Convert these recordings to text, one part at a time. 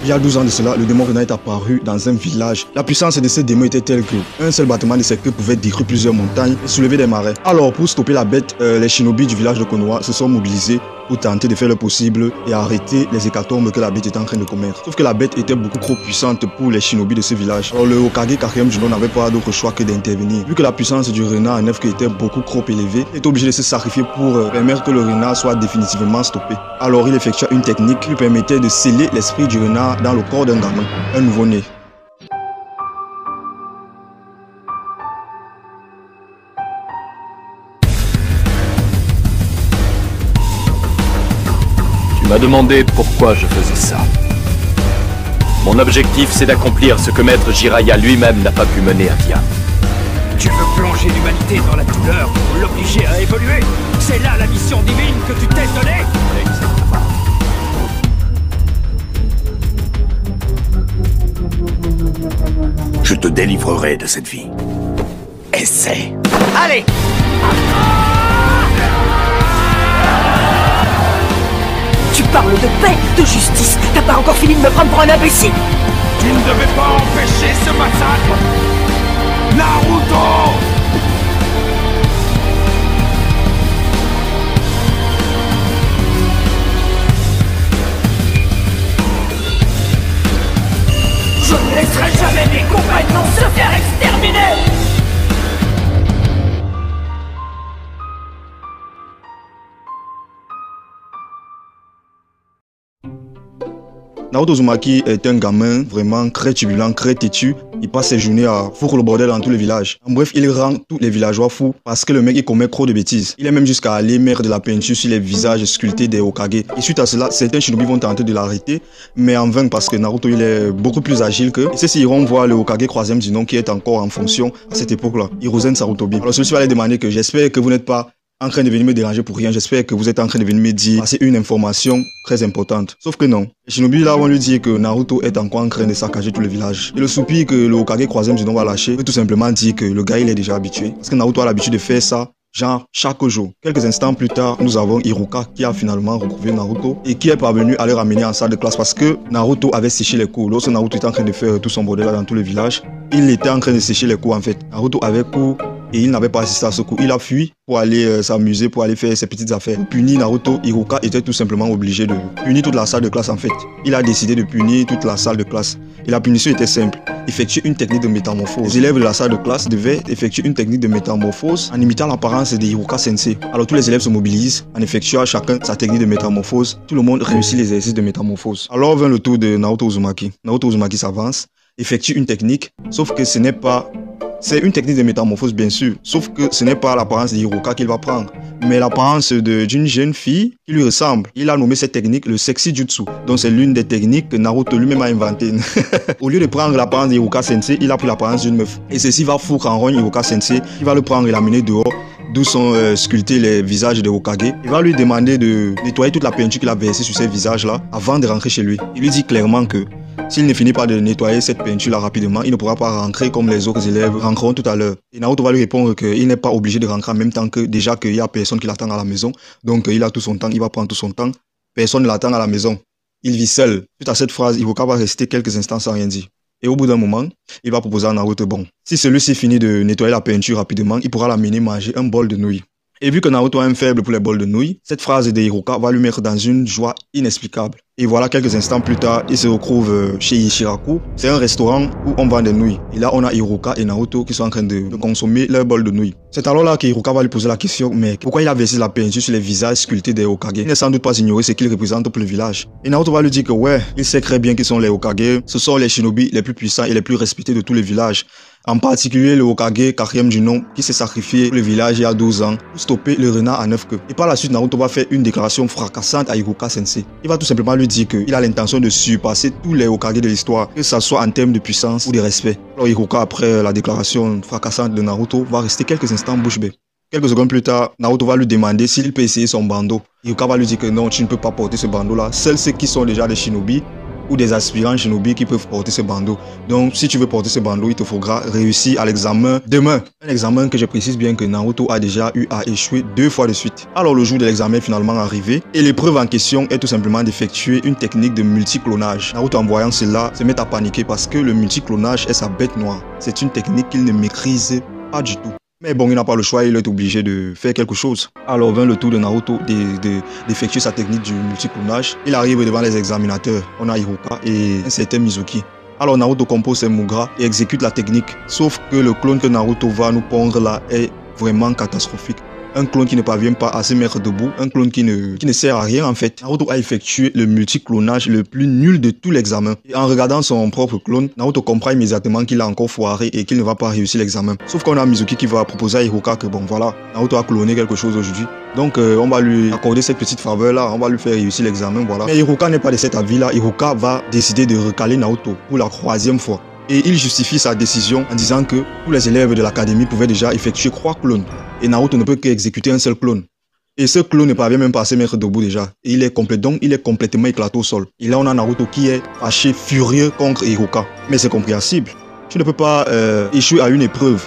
Il y a 12 ans de cela, le démon renard est apparu dans un village. La puissance de ce démon était telle que un seul battement de ses queues pouvait détruire plusieurs montagnes et soulever des marais. Alors pour stopper la bête, les shinobi du village de Konoha se sont mobilisés pour tenter de faire le possible et arrêter les hécatombes que la bête était en train de commettre. Sauf que la bête était beaucoup trop puissante pour les shinobi de ce village. Alors le Hokage Kakeum Juno n'avait pas d'autre choix que d'intervenir. Vu que la puissance du renard en neuf était beaucoup trop élevée, il était obligé de se sacrifier pour permettre que le renard soit définitivement stoppé. Alors il effectua une technique qui lui permettait de sceller l'esprit du renard dans le corps d'un gamin, un nouveau-né. Tu m'as demandé pourquoi je faisais ça. Mon objectif, c'est d'accomplir ce que Maître Jiraiya lui-même n'a pas pu mener à bien. Tu veux plonger l'humanité dans la douleur pour l'obliger à évoluer? C'est là la mission divine que tu t'es donnée? Exactement. Je te délivrerai de cette vie. Essaie. Allez! Tu parles de paix, de justice. T'as pas encore fini de me prendre pour un imbécile. Tu ne devais pas empêcher ce massacre! Naruto! Je ne laisserai jamais mes compagnons se faire exterminer. Naruto Uzumaki est un gamin vraiment très turbulent, très têtu. Il passe ses journées à foutre le bordel dans tout le village. En bref, il rend tous les villageois fous parce que le mec il commet trop de bêtises. Il est même jusqu'à aller mettre de la peinture sur les visages sculptés des Hokage. Et suite à cela, certains shinobi vont tenter de l'arrêter, mais en vain parce que Naruto il est beaucoup plus agile qu'eux. Et ceux-ci iront voir le Hokage 3e du nom qui est encore en fonction à cette époque-là, Hiruzen Sarutobi. Alors celui-ci va lui demander que j'espère que vous n'êtes pas en train de venir me déranger pour rien. J'espère que vous êtes en train de venir me dire passer une information très importante. Sauf que non. Les shinobi là vont lui dire que Naruto est encore en train de saccager tout le village. Et le soupir que le Hokage 3e du nom va lâcher veut tout simplement dire que le gars il est déjà habitué. Parce que Naruto a l'habitude de faire ça genre chaque jour. Quelques instants plus tard, nous avons Hiruka qui a finalement retrouvé Naruto et qui est parvenu à le ramener en salle de classe parce que Naruto avait séché les cours. Lorsque Naruto était en train de faire tout son bordel là dans tout le village, il était en train de sécher les cours en fait. Naruto avait cours et il n'avait pas assisté à ce cours. Il a fui pour aller s'amuser, pour aller faire ses petites affaires. Pour punir Naruto, Hiruka était tout simplement obligé de punir toute la salle de classe en fait. Il a décidé de punir toute la salle de classe. Et la punition était simple. Effectuer une technique de métamorphose. Les élèves de la salle de classe devaient effectuer une technique de métamorphose en imitant l'apparence de Hiruka Sensei. Alors tous les élèves se mobilisent en effectuant chacun sa technique de métamorphose. Tout le monde réussit l'exercice de métamorphose. Alors vint le tour de Naruto Uzumaki. Naruto Uzumaki s'avance, effectue une technique, sauf que ce n'est pas... C'est une technique de métamorphose bien sûr, sauf que ce n'est pas l'apparence de Hiruka qu'il va prendre, mais l'apparence d'une jeune fille qui lui ressemble. Il a nommé cette technique le sexy jutsu, donc c'est l'une des techniques que Naruto lui-même a inventées. Au lieu de prendre l'apparence de Hiruka Sensei, il a pris l'apparence d'une meuf. Et ceci va foutre en rogne Hiruka Sensei, il va le prendre et l'amener dehors, d'où sont sculptés les visages des Hokage. Il va lui demander de nettoyer toute la peinture qu'il a versée sur ces visages-là avant de rentrer chez lui. Il lui dit clairement que s'il ne finit pas de nettoyer cette peinture-là rapidement, il ne pourra pas rentrer comme les autres élèves rentreront tout à l'heure. Et Naruto va lui répondre qu'il n'est pas obligé de rentrer en même temps que déjà qu'il y a personne qui l'attend à la maison. Donc il a tout son temps, il va prendre tout son temps. Personne ne l'attend à la maison. Il vit seul. Suite à cette phrase, Hiruka va rester quelques instants sans rien dire. Et au bout d'un moment, il va proposer à Naruto, bon, si celui-ci finit de nettoyer la peinture rapidement, il pourra l'amener manger un bol de nouilles. Et vu que Naruto a un faible pour les bols de nouilles, cette phrase de Hiruka va lui mettre dans une joie inexplicable. Et voilà, quelques instants plus tard, il se retrouve chez Ishiraku. C'est un restaurant où on vend des nouilles. Et là, on a Hiruka et Naruto qui sont en train de consommer leur bol de nouilles. C'est alors là qu'Hiruka va lui poser la question, mais pourquoi il a versé la peinture sur les visages sculptés des Hokage? Il n'est sans doute pas ignoré ce qu'ils représentent pour le village. Et Naruto va lui dire que ouais, il sait très bien qui sont les Hokage. Ce sont les shinobi les plus puissants et les plus respectés de tout le village. En particulier le Hokage 4e du nom qui s'est sacrifié pour le village il y a 12 ans pour stopper le renard à 9 queues. Et par la suite, Naruto va faire une déclaration fracassante à Hiruka Sensei. Il va tout simplement lui dire qu'il a l'intention de surpasser tous les Hokage de l'histoire, que ce soit en termes de puissance ou de respect. Alors Hiruka, après la déclaration fracassante de Naruto, va rester quelques instants bouche bée. Quelques secondes plus tard, Naruto va lui demander s'il peut essayer son bandeau. Hiruka va lui dire que non, tu ne peux pas porter ce bandeau-là. Seuls ceux qui sont déjà des shinobi ou des aspirants shinobi qui peuvent porter ce bandeau. Donc si tu veux porter ce bandeau, il te faudra réussir à l'examen demain. Un examen que je précise bien que Naruto a déjà eu à échouer 2 fois de suite. Alors le jour de l'examen est finalement arrivé et l'épreuve en question est tout simplement d'effectuer une technique de multiclonage. Naruto, en voyant cela, se met à paniquer parce que le multiclonage est sa bête noire. C'est une technique qu'il ne maîtrise pas du tout. Mais bon, il n'a pas le choix, il est obligé de faire quelque chose. Alors vint le tour de Naruto d'effectuer sa technique du multiclonage. Il arrive devant les examinateurs. On a Hiruka et un certain Mizuki. Alors Naruto compose ses Mugra et exécute la technique. Sauf que le clone que Naruto va nous pondre là est vraiment catastrophique. Un clone qui ne parvient pas à se mettre debout, un clone qui ne sert à rien en fait. Naruto a effectué le multiclonage le plus nul de tout l'examen. Et en regardant son propre clone, Naruto comprend immédiatement qu'il a encore foiré et qu'il ne va pas réussir l'examen. Sauf qu'on a Mizuki qui va proposer à Hiruka que bon voilà, Naruto a cloné quelque chose aujourd'hui. Donc on va lui accorder cette petite faveur là, on va lui faire réussir l'examen, voilà. Mais Hiruka n'est pas de cet avis là, Hiruka va décider de recaler Naruto pour la 3e fois. Et il justifie sa décision en disant que tous les élèves de l'académie pouvaient déjà effectuer 3 clones. Et Naruto ne peut qu'exécuter un seul clone. Et ce clone ne parvient même pas à se mettre debout déjà. Et il est complètement éclaté au sol. Et là on a Naruto qui est fâché, furieux contre Hiruka. Mais c'est compréhensible. Tu ne peux pas échouer à une épreuve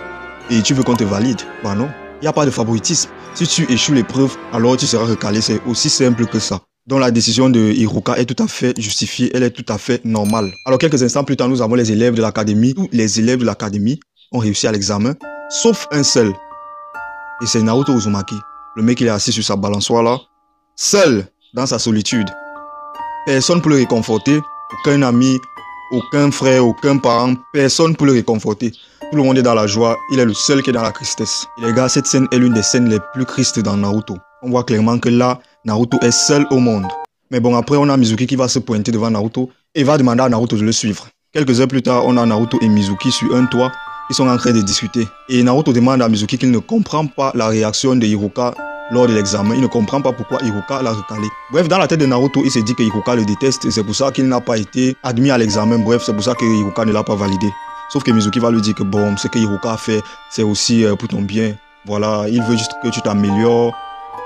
et tu veux qu'on te valide. Bah non, il n'y a pas de favoritisme. Si tu échoues l'épreuve, alors tu seras recalé. C'est aussi simple que ça. Donc la décision de Hiruka est tout à fait justifiée, elle est tout à fait normale. Alors quelques instants plus tard, nous avons les élèves de l'académie. Tous les élèves de l'académie ont réussi à l'examen, sauf un seul. Et c'est Naruto Uzumaki. Le mec, il est assis sur sa balançoire là, seul, dans sa solitude. Personne pour le réconforter, aucun ami, aucun frère, aucun parent, personne pour le réconforter. Tout le monde est dans la joie, il est le seul qui est dans la tristesse. Et les gars, cette scène est l'une des scènes les plus tristes dans Naruto. On voit clairement que là, Naruto est seul au monde. Mais bon, après, on a Mizuki qui va se pointer devant Naruto et va demander à Naruto de le suivre. Quelques heures plus tard, on a Naruto et Mizuki sur un toit. Ils sont en train de discuter. Et Naruto demande à Mizuki qu'il ne comprend pas la réaction de Hiruka lors de l'examen. Il ne comprend pas pourquoi Hiruka l'a recalé. Bref, dans la tête de Naruto, il s'est dit que Hiruka le déteste. Et c'est pour ça qu'il n'a pas été admis à l'examen. Bref, c'est pour ça que Hiruka ne l'a pas validé. Sauf que Mizuki va lui dire que bon, ce que Hiruka a fait, c'est aussi pour ton bien. Voilà, il veut juste que tu t'améliores.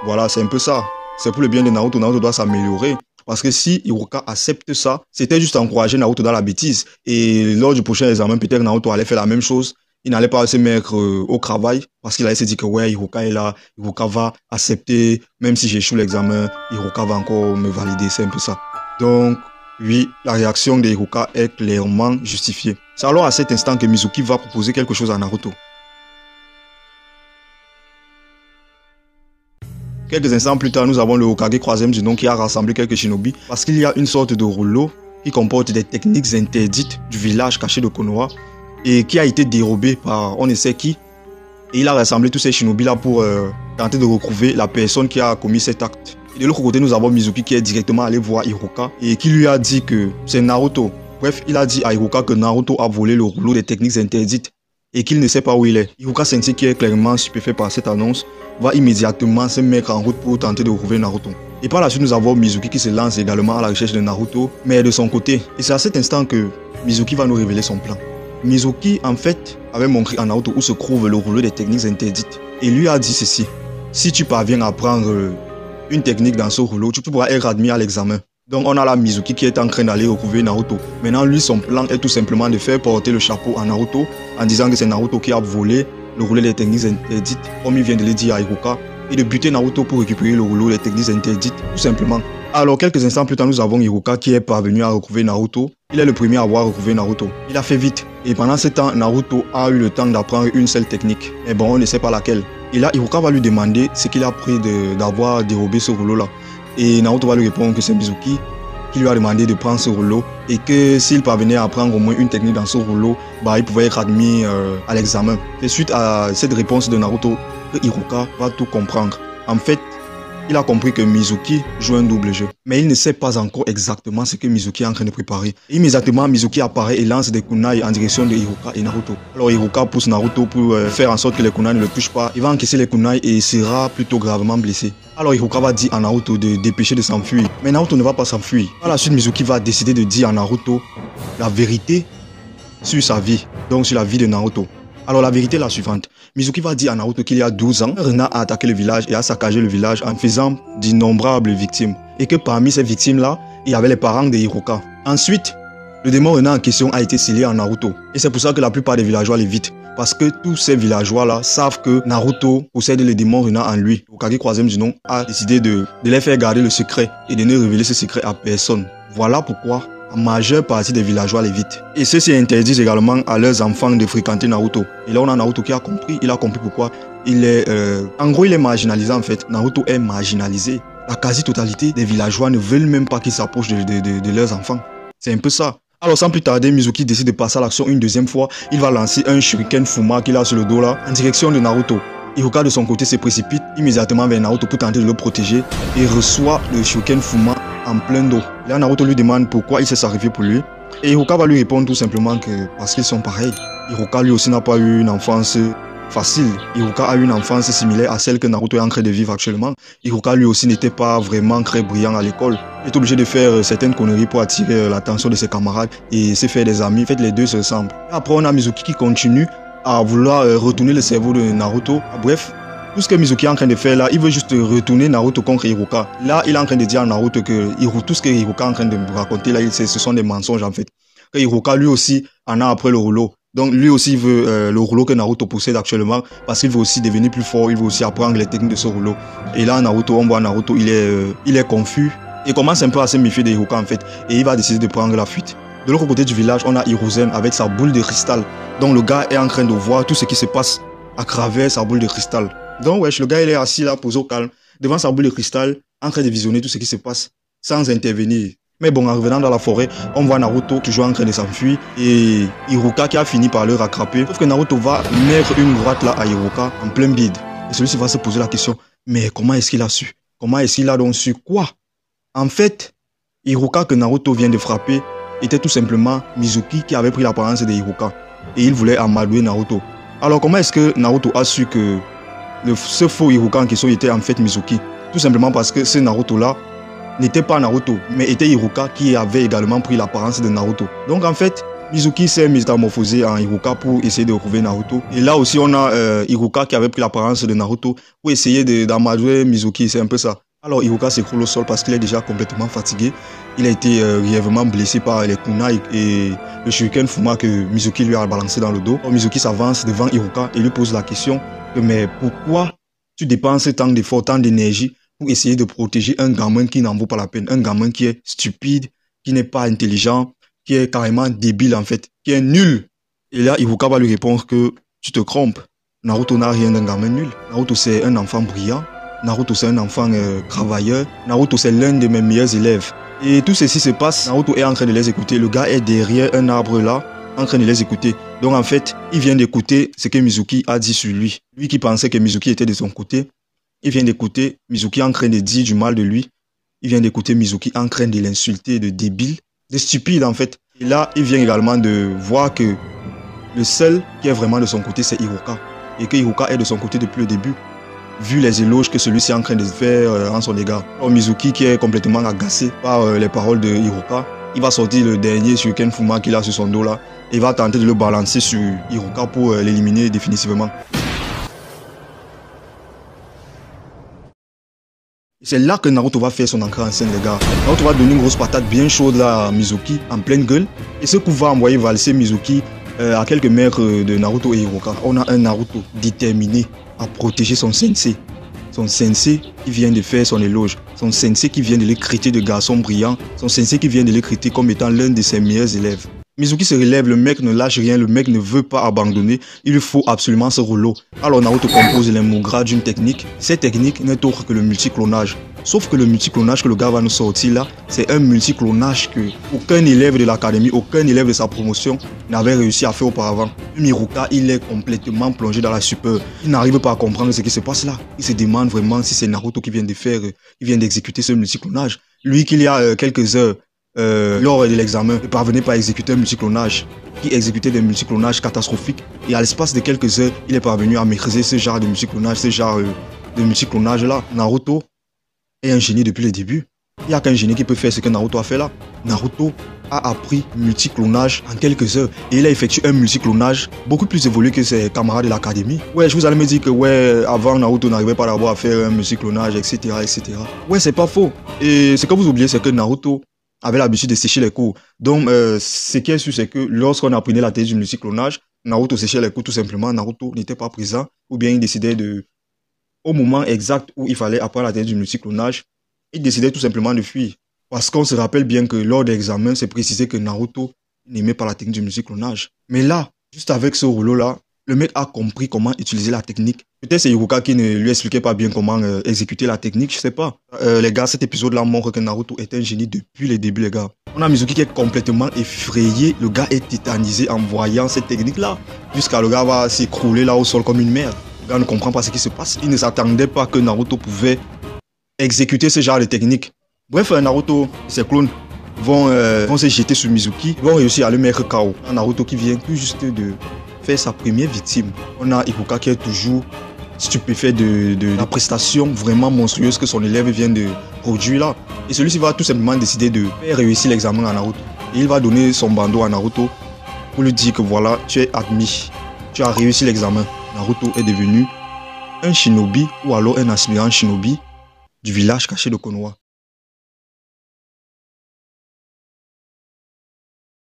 Voilà, c'est un peu ça. C'est pour le bien de Naruto. Naruto doit s'améliorer. Parce que si Hiruka accepte ça, c'était juste encourager Naruto dans la bêtise. Et lors du prochain examen, peut-être Naruto allait faire la même chose. Il n'allait pas se mettre au travail parce qu'il allait se dire que ouais, Hiruka est là, Hiruka va accepter, même si j'échoue l'examen, Hiruka va encore me valider, c'est un peu ça. Donc, oui, la réaction de Hiruka est clairement justifiée. C'est alors à cet instant que Mizuki va proposer quelque chose à Naruto. Quelques instants plus tard, nous avons le Hokage 3e du nom qui a rassemblé quelques shinobi parce qu'il y a une sorte de rouleau qui comporte des techniques interdites du village caché de Konoha et qui a été dérobé par on ne sait qui. Et il a rassemblé tous ces shinobi là pour tenter de retrouver la personne qui a commis cet acte. Et de l'autre côté, nous avons Mizuki qui est directement allé voir Hiruka et qui lui a dit que c'est Naruto. Bref, il a dit à Hiruka que Naruto a volé le rouleau des techniques interdites et qu'il ne sait pas où il est. Hiruka Sensei, qui est clairement stupéfait par cette annonce, va immédiatement se mettre en route pour tenter de retrouver Naruto. Et par la suite, nous avons Mizuki qui se lance également à la recherche de Naruto, mais de son côté. Et c'est à cet instant que Mizuki va nous révéler son plan. Mizuki, en fait, avait montré à Naruto où se trouve le rouleau des techniques interdites. Et lui a dit ceci: si tu parviens à prendre une technique dans ce rouleau, tu pourras être admis à l'examen. Donc on a là Mizuki qui est en train d'aller retrouver Naruto. Maintenant, lui, son plan est tout simplement de faire porter le chapeau à Naruto en disant que c'est Naruto qui a volé le rouleau des techniques interdites, comme il vient de le dire à Hiruka, et de buter Naruto pour récupérer le rouleau des techniques interdites, tout simplement. Alors, quelques instants plus tard, nous avons Hiruka qui est parvenu à retrouver Naruto. Il est le premier à avoir retrouvé Naruto. Il a fait vite. Et pendant ce temps, Naruto a eu le temps d'apprendre une seule technique. Mais bon, on ne sait pas laquelle. Et là, Hiruka va lui demander ce qu'il a pris d'avoir dérobé ce rouleau-là. Et Naruto va lui répondre que c'est Mizuki qui lui a demandé de prendre ce rouleau et que s'il parvenait à apprendre au moins une technique dans ce rouleau, il pouvait être admis à l'examen. Et suite à cette réponse de Naruto, Hiruka va tout comprendre. En fait, il a compris que Mizuki joue un double jeu. Mais il ne sait pas encore exactement ce que Mizuki est en train de préparer. Et immédiatement, Mizuki apparaît et lance des kunai en direction de Hiruka et Naruto. Alors Hiruka pousse Naruto pour faire en sorte que les kunai ne le touchent pas. Il va encaisser les kunai et sera plutôt gravement blessé. Alors Hiruka va dire à Naruto de dépêcher de s'enfuir. Mais Naruto ne va pas s'enfuir. Par la suite, Mizuki va décider de dire à Naruto la vérité sur sa vie. Donc sur la vie de Naruto. Alors la vérité est la suivante. Mizuki va dire à Naruto qu'il y a 12 ans, un renard a attaqué le village et a saccagé le village en faisant d'innombrables victimes. Et que parmi ces victimes-là, et avec les parents de Hiruka. Ensuite, le démon renard en question a été scellé en Naruto. Et c'est pour ça que la plupart des villageois l'évitent. Parce que tous ces villageois-là savent que Naruto possède le démon renard en lui. Hokage 3e du nom a décidé de les faire garder le secret et de ne révéler ce secret à personne. Voilà pourquoi la majeure partie des villageois l'évitent. Et ceux-ci interdisent également à leurs enfants de fréquenter Naruto. Et là, on a Naruto qui a compris. Il a compris pourquoi il est... En gros, il est marginalisé en fait. Naruto est marginalisé. La quasi-totalité des villageois ne veulent même pas qu'il s'approche de leurs enfants. C'est un peu ça. Alors sans plus tarder, Mizuki décide de passer à l'action une deuxième fois. Il va lancer un shuriken Fuma qu'il a sur le dos là, en direction de Naruto. Hiruka de son côté se précipite immédiatement vers Naruto pour tenter de le protéger et reçoit le shuriken Fuma en plein dos. Là, Naruto lui demande pourquoi il s'est sacrifié pour lui. Et Hiruka va lui répondre tout simplement que parce qu'ils sont pareils. Hiruka lui aussi n'a pas eu une enfance facile. Hiruka a eu une enfance similaire à celle que Naruto est en train de vivre actuellement. Hiruka lui aussi n'était pas vraiment très brillant à l'école. Il est obligé de faire certaines conneries pour attirer l'attention de ses camarades et se faire des amis. En fait, les deux se ressemblent. Après, on a Mizuki qui continue à vouloir retourner le cerveau de Naruto. Bref, tout ce que Mizuki est en train de faire là, il veut juste retourner Naruto contre Hiruka. Là, il est en train de dire à Naruto que tout ce que Hiruka est en train de raconter là, ce sont des mensonges en fait. Que Hiruka lui aussi en a après le rouleau. Donc lui aussi veut le rouleau que Naruto possède actuellement parce qu'il veut aussi devenir plus fort, il veut aussi apprendre les techniques de ce rouleau. Et là Naruto, on voit Naruto, il est confus. Il commence un peu à se méfier de Hiruka en fait et il va décider de prendre la fuite. De l'autre côté du village, on a Hiruzen avec sa boule de cristal. Donc le gars est en train de voir tout ce qui se passe à travers sa boule de cristal. Donc wesh, le gars il est assis là, posé au calme, devant sa boule de cristal, en train de visionner tout ce qui se passe sans intervenir. Mais bon, en revenant dans la forêt, on voit Naruto toujours en train de s'enfuir et Hiruka qui a fini par le rattraper. Sauf que Naruto va mettre une droite là à Hiruka en plein bide. Et celui-ci va se poser la question, mais comment est-ce qu'il a su? Comment est-ce qu'il a donc su quoi? En fait, Hiruka que Naruto vient de frapper était tout simplement Mizuki qui avait pris l'apparence de Hiruka. Et il voulait amadouer Naruto. Alors comment est-ce que Naruto a su que ce faux Hiruka en question était en fait Mizuki? Tout simplement parce que ce Naruto là n'était pas Naruto, mais était Hiruka qui avait également pris l'apparence de Naruto. Donc en fait, Mizuki s'est métamorphosé en Hiruka pour essayer de retrouver Naruto. Et là aussi, on a Hiruka qui avait pris l'apparence de Naruto pour essayer d'amadouer Mizuki, c'est un peu ça. Alors Hiruka s'écroule au sol parce qu'il est déjà complètement fatigué. Il a été grièvement blessé par les kunai et le shuriken Fuma que Mizuki lui a balancé dans le dos. Alors, Mizuki s'avance devant Hiruka et lui pose la question que mais pourquoi tu dépenses tant d'efforts, tant d'énergie pour essayer de protéger un gamin qui n'en vaut pas la peine, un gamin qui est stupide, qui n'est pas intelligent, qui est carrément débile en fait, qui est nul. Et là, Hiruka va lui répondre que tu te trompes. Naruto n'a rien d'un gamin nul. Naruto c'est un enfant brillant. Naruto c'est un enfant travailleur. Naruto c'est l'un de mes meilleurs élèves. Et tout ceci se passe, Naruto est en train de les écouter. Le gars est derrière un arbre là, en train de les écouter. Donc en fait, il vient d'écouter ce que Mizuki a dit sur lui. Lui qui pensait que Mizuki était de son côté. Il vient d'écouter Mizuki en train de dire du mal de lui. Il vient d'écouter Mizuki en train de l'insulter de débile, de stupide en fait. Et là, il vient également de voir que le seul qui est vraiment de son côté, c'est Hiruka. Et que Hiruka est de son côté depuis le début, vu les éloges que celui-ci est en train de faire en son égard. Alors Mizuki qui est complètement agacé par les paroles de Hiruka, il va sortir le dernier shuriken Fuma qu'il a sur son dos là. Et il va tenter de le balancer sur Hiruka pour l'éliminer définitivement. C'est là que Naruto va faire son entrée en scène, les gars. Naruto va donner une grosse patate bien chaude là à Mizuki, en pleine gueule. Et ce coup va envoyer valser Mizuki à quelques mètres de Naruto et Hiruka. On a un Naruto déterminé à protéger son sensei. Son sensei qui vient de faire son éloge. Son sensei qui vient de l'écriter de garçon brillant. Son sensei qui vient de l'écriter comme étant l'un de ses meilleurs élèves. Mizuki se relève, le mec ne lâche rien, le mec ne veut pas abandonner, il lui faut absolument ce rouleau. Alors Naruto compose les mots gras d'une technique. Cette technique n'est autre que le multiclonage. Sauf que le multiclonage que le gars va nous sortir là, c'est un multiclonage que aucun élève de l'académie, aucun élève de sa promotion n'avait réussi à faire auparavant. Hiruka, il est complètement plongé dans la stupeur. Il n'arrive pas à comprendre ce qui se passe là. Il se demande vraiment si c'est Naruto qui vient de faire, qui vient d'exécuter ce multiclonage. Lui qu'il y a quelques heures, lors de l'examen, ne parvenait pas à exécuter un multiclonage, qui exécutait des multiclonages catastrophiques. Et à l'espace de quelques heures, il est parvenu à maîtriser ce genre de multiclonage, ce genre de multiclonage là. Naruto est un génie depuis le début. Il n'y a qu'un génie qui peut faire ce que Naruto a fait là. Naruto a appris multiclonage en quelques heures et il a effectué un multiclonage beaucoup plus évolué que ses camarades de l'académie. Ouais, je vous allez me dire que ouais, avant Naruto n'arrivait pas d'abord à faire un multiclonage, etc., etc. Ouais, c'est pas faux. Et ce que vous oubliez, c'est que Naruto avait l'habitude de sécher les cours. Donc, ce qui est sûr, c'est que lorsqu'on apprenait la technique du multiclonage, Naruto séchait les cours tout simplement. Naruto n'était pas présent, ou bien il décidait au moment exact où il fallait apprendre la technique du multiclonage, il décidait tout simplement de fuir. Parce qu'on se rappelle bien que lors de l'examen, c'est précisé que Naruto n'aimait pas la technique du multiclonage. Mais là, juste avec ce rouleau-là, le mec a compris comment utiliser la technique. Peut-être c'est Iruka qui ne lui expliquait pas bien comment exécuter la technique, je sais pas. Les gars, cet épisode-là montre que Naruto est un génie depuis les débuts, les gars. On a Mizuki qui est complètement effrayé. Le gars est tétanisé en voyant cette technique-là. Jusqu'à le gars va s'écrouler là au sol comme une merde. Le gars ne comprend pas ce qui se passe. Il ne s'attendait pas que Naruto pouvait exécuter ce genre de technique. Bref, Naruto et ses clones vont se jeter sur Mizuki. Ils vont réussir à le mettre KO. Naruto qui vient tout juste de faire sa première victime. On a Iruka qui est toujours stupéfait de la prestation vraiment monstrueuse que son élève vient de produire là. Et celui-ci va tout simplement décider de faire réussir l'examen à Naruto. Et il va donner son bandeau à Naruto pour lui dire que voilà, tu es admis. Tu as réussi l'examen. Naruto est devenu un shinobi ou alors un aspirant shinobi du village caché de Konoha.